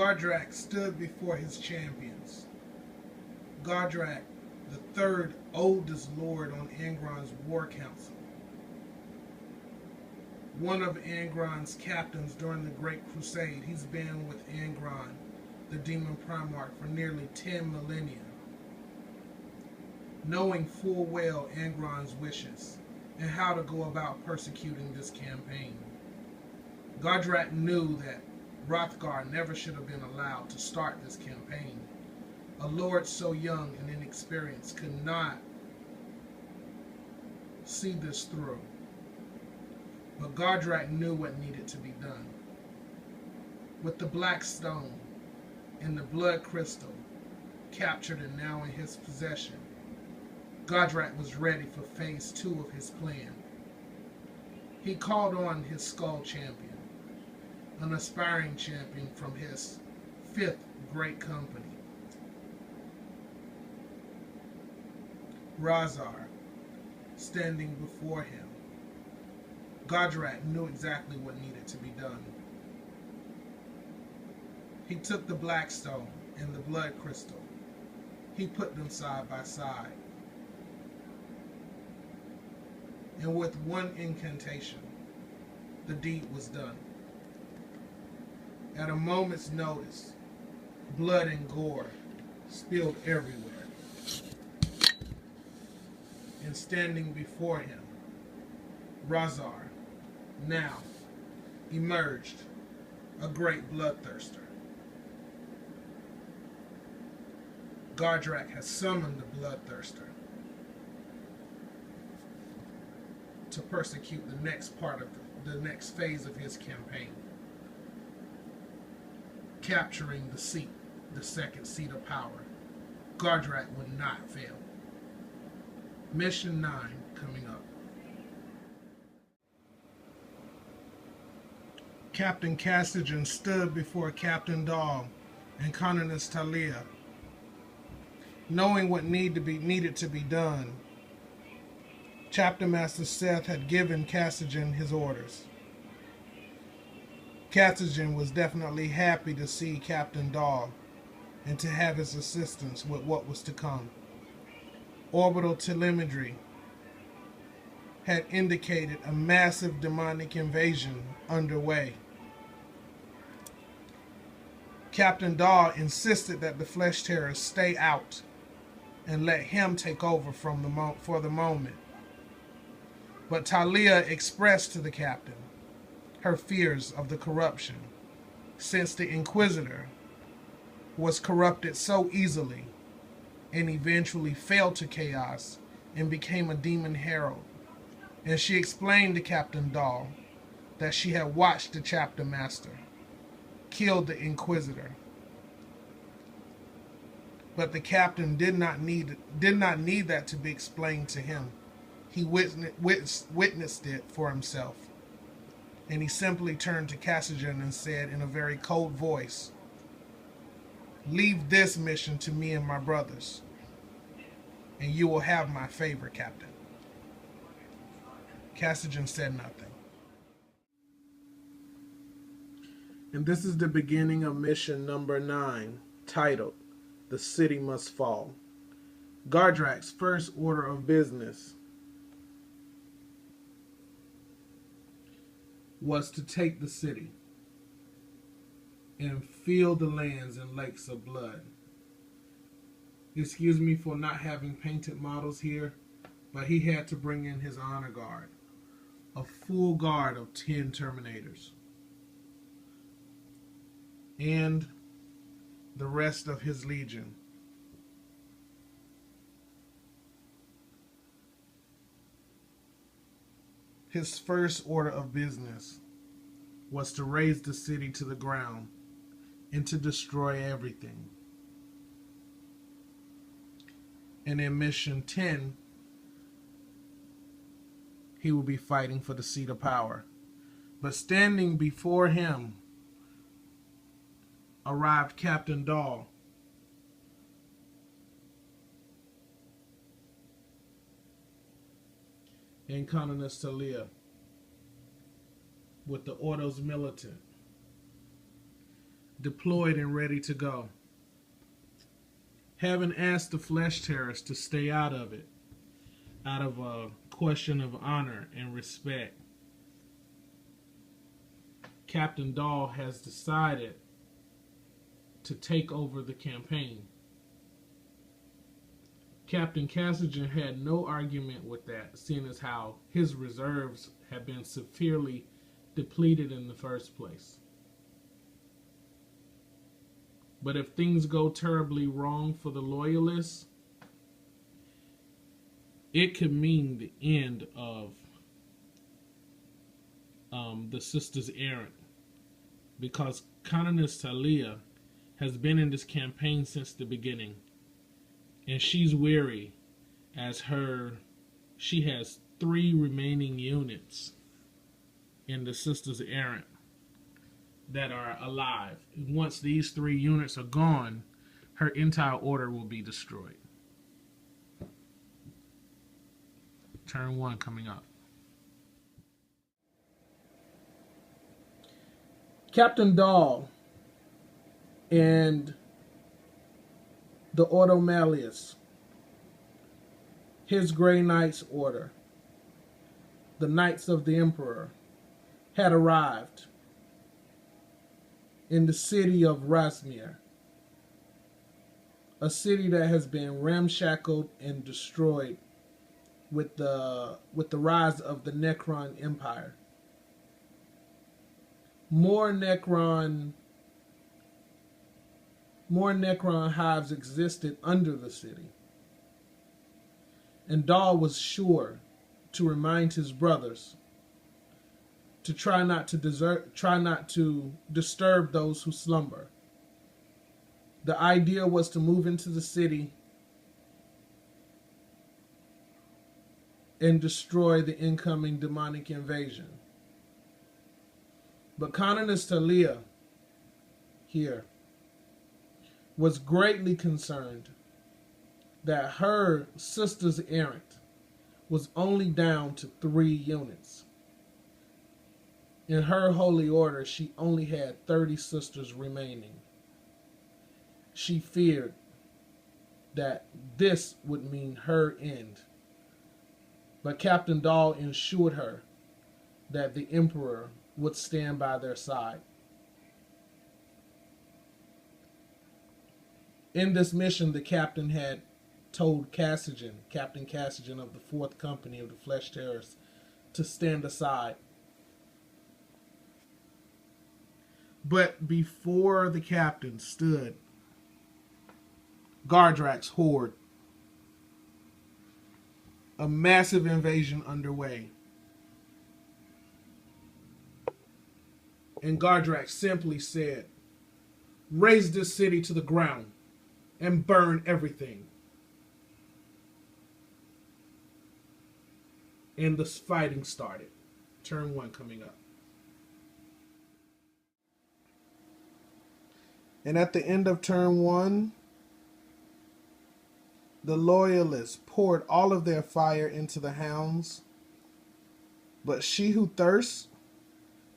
Gardrak stood before his champions. Gardrak, the third oldest lord on Angron's war council. One of Angron's captains during the Great Crusade. He's been with Angron, the demon primarch, for nearly 10 millennia. Knowing full well Angron's wishes and how to go about persecuting this campaign. Gardrak knew that Hrathgar never should have been allowed to start this campaign. A lord so young and inexperienced could not see this through. But Gardrak knew what needed to be done. With the black stone and the blood crystal captured and now in his possession, Gardrak was ready for phase 2 of his plan. He called on his skull champion, an aspiring champion from his 5th great company, Hrathgars, standing before him. Gardrak knew exactly what needed to be done. He took the black stone and the blood crystal. He put them side by side. And with one incantation, the deed was done. At a moment's notice, blood and gore spilled everywhere. And standing before him, Hrathgars now emerged, a great bloodthirster. Gardrak has summoned the bloodthirster to persecute the next part of the next phase of his campaign, capturing the seat, the second seat of power. Gardrak would not fail. Mission 9 coming up. Captain Castigen stood before Captain Dahl and Colonist Talia, knowing what needed to be done. Chapter Master Seth had given Castigen his orders. Castigen was definitely happy to see Captain Dahl and to have his assistance with what was to come. Orbital telemetry had indicated a massive demonic invasion underway. Captain Dahl insisted that the Flesh Terrors stay out and let him take over for the moment. But Talia expressed to the captain her fears of the corruption, since the Inquisitor was corrupted so easily and eventually fell to chaos and became a demon herald. And she explained to Captain Dahl that she had watched the chapter master kill the Inquisitor. But the captain did not need that to be explained to him. He witnessed it for himself. And he simply turned to Castigen and said in a very cold voice, "Leave this mission to me and my brothers, and you will have my favor, Captain." Castigen said nothing. And this is the beginning of mission number 9, titled, "The City Must Fall." Gardrak's first order of business was to take the city and fill the lands in lakes of blood. Excuse me for not having painted models here, but he had to bring in his honor guard, a full guard of 10 Terminators, and the rest of his legion. His first order of business was to raze the city to the ground and to destroy everything. And in mission 10, he will be fighting for the seat of power. But standing before him arrived Captain Dahl. And Colonist Talia with the Ordos Militant. deployed and ready to go. Having asked the flesh terrorists to stay out of it, out of a question of honor and respect, Captain Dahl has decided to take over the campaign. Captain Cassigen had no argument with that, seeing as how his reserves had been severely depleted in the first place. But if things go terribly wrong for the loyalists, it could mean the end of the Sisters Errant, because Canoness Talia has been in this campaign since the beginning, and she's weary as she has 3 remaining units in the Sisters Errant that are alive. Once these 3 units are gone, her entire order will be destroyed. Turn 1 coming up. Captain Dahl and the Ordo Malleus, his Grey Knights order, the Knights of the Emperor, had arrived in the city of Razmir, a city that has been ramshackled and destroyed with the rise of the Necron Empire. More Necron hives existed under the city, and Dahl was sure to remind his brothers to try not to disturb those who slumber. The idea was to move into the city and destroy the incoming demonic invasion. But Canoness Talia here was greatly concerned that her Sisters Errant was only down to 3 units. In her holy order, she only had 30 sisters remaining. She feared that this would mean her end. But Captain Dahl assured her that the Emperor would stand by their side. In this mission, the captain had told Captain Cassigen of the 4th Company of the Flesh Terrorists, to stand aside. But before the captain stood Gardrak's horde, a massive invasion underway. And Gardrak simply said, "Raise this city to the ground and burn everything." And the fighting started. Turn 1 coming up. And at the end of turn 1, the loyalists poured all of their fire into the hounds. But She Who Thirsts,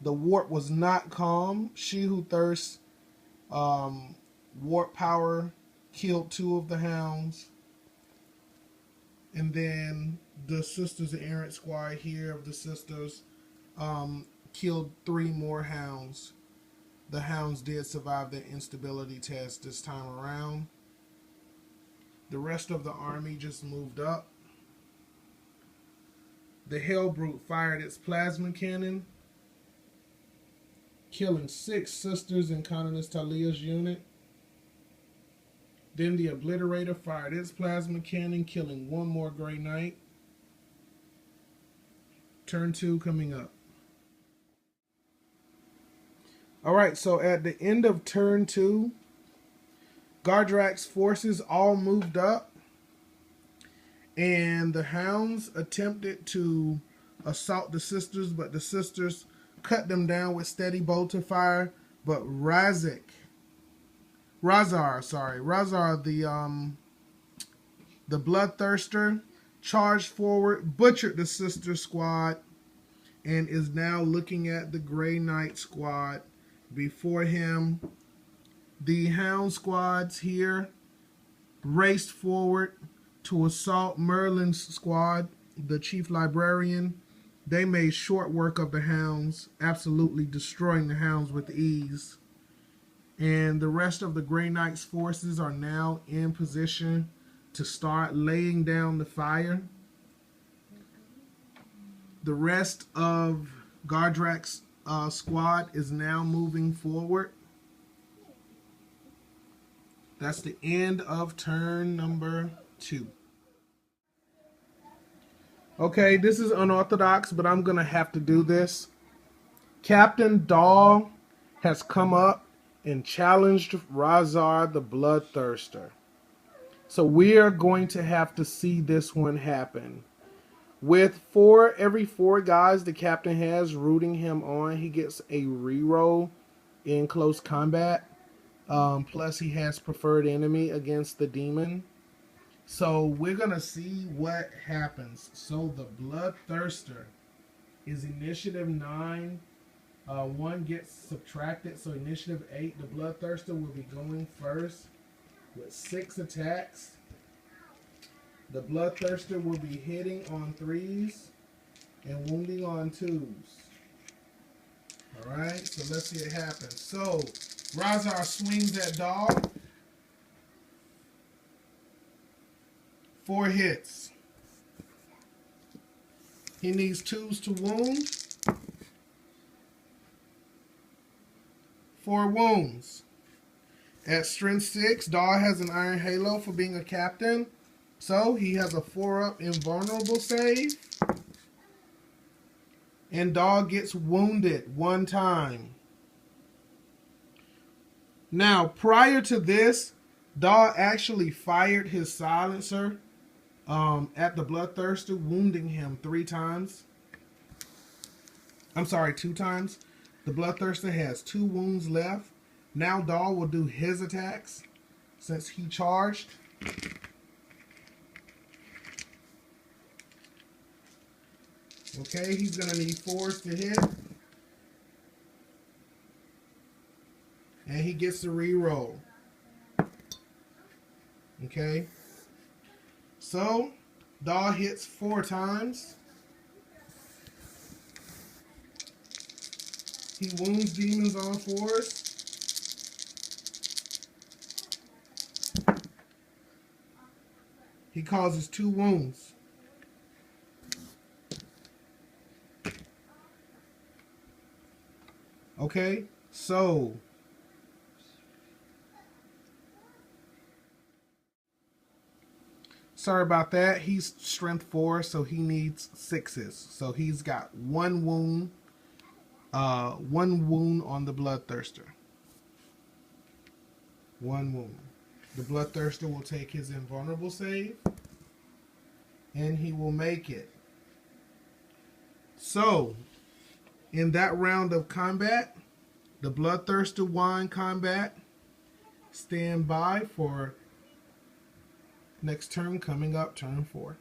the warp was not calm. She Who Thirsts, warp power killed 2 of the hounds. And then the Sisters Errant squad here of the sisters killed 3 more hounds. The hounds did survive their instability test this time around. The rest of the army just moved up. The Hellbrute fired its plasma cannon, killing 6 sisters in Canoness Talia's unit. Then the Obliterator fired its plasma cannon, killing 1 more Grey Knight. Turn 2 coming up. Alright, so at the end of turn 2, Gardrak's forces all moved up, and the hounds attempted to assault the sisters, but the sisters cut them down with steady bolter fire. But Razar, the Bloodthirster, charged forward, butchered the sister squad, and is now looking at the Grey Knight squad before him, The Hound squads here raced forward to assault Merlin's squad, the chief librarian. They made short work of the Hounds, absolutely destroying the Hounds with ease. And the rest of the Grey Knight's forces are now in position to start laying down the fire. The rest of Gardrak's squad is now moving forward. That's the end of turn number 2. Okay, this is unorthodox, but I'm going to have to do this. Captain Dahl has come up and challenged Hrathgars the Bloodthirster. So we are going to have to see this one happen. With every 4 guys the captain has rooting him on, he gets a reroll in close combat. Plus he has preferred enemy against the demon. So we're going to see what happens. So the Bloodthirster is initiative 9. 1 gets subtracted. So initiative 8, the Bloodthirster will be going first with 6 attacks. The Bloodthirster will be hitting on 3s and wounding on 2s. Alright, so let's see it happen. So Hrathgars swings at Dahl. 4 hits. He needs 2s to wound. 4 wounds. At strength 6, Dahl has an Iron Halo for being a captain. So he has a 4-up invulnerable save. And Dahl gets wounded 1 time. Now, prior to this, Dahl actually fired his silencer at the Bloodthirster, wounding him 3 times. I'm sorry, 2 times. The Bloodthirster has 2 wounds left. Now Dahl will do his attacks since he charged. Okay, he's going to need 4s to hit. And he gets to reroll. Okay. So, Dahl hits 4 times. He wounds demons on 4s. He causes 2 wounds. Okay, so sorry about that. He's strength 4, so he needs 6s. So he's got 1 wound. 1 wound on the Bloodthirster. 1 wound. The Bloodthirster will take his invulnerable save. And he will make it. So, in that round of combat, the Bloodthirster won combat. Stand by for next turn coming up, turn 4.